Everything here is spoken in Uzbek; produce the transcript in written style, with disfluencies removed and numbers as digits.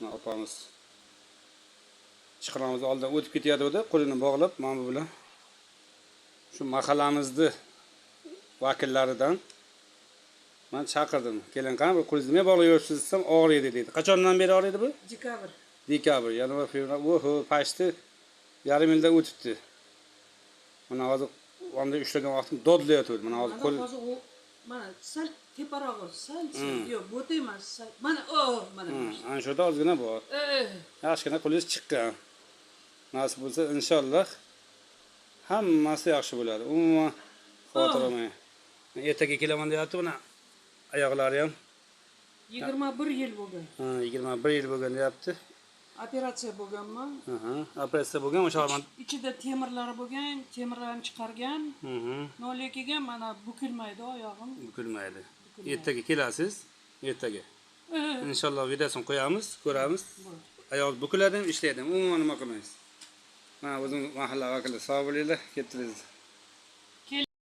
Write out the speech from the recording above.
Mana opamiz chiqaramiz oldidan o'tib ketayotganda qo'lini bog'lab, mana bu bilan shu mahallamizni vakillaridan men chaqirdim. Keling, qani bir qo'lingizni nima bog'lab yuribsiz desam, og'riydi dedi. Qachondan beri og'riydi bu? Dekabr, yanvar, fevral. Oho, pashti yarim yildan o'tibdi. Mana hozir onda ushlagan vaqtim dodlayotdi. Mana hozir qo'l mana sal teparog'i, sal yo'q, bo'ta emas, sal. Mana mana. Ana shuda ozgina bor. Yaxshigina qo'lingiz chiqqan. Nasib bo'lsa, inshaalloh hammasi yaxshi bo'ladi. Umuman xavotir olmang. Ertaga kelaman deyapti, mana oyoqlari ham 21 yil bo'lgan. 21 yil bo'lgan deyapti. Operatsiya bo'lganmi? Operatsiya bo'lgan, o'sha ham ichida temirlari bo'lgan, temirlarni chiqargan. Lekin mana bukilmaydi oyog'im. Bukilmaydi. Ertaga kelasiz, ertaga. Inshaalloh videosini qo'yamiz, ko'ramiz. Oyoq bukiladi ham, ishlaydi ham, umuman nima qilmaysiz. Mana o'zim mahalla vakili sog' bo'linglar, ketdingiz.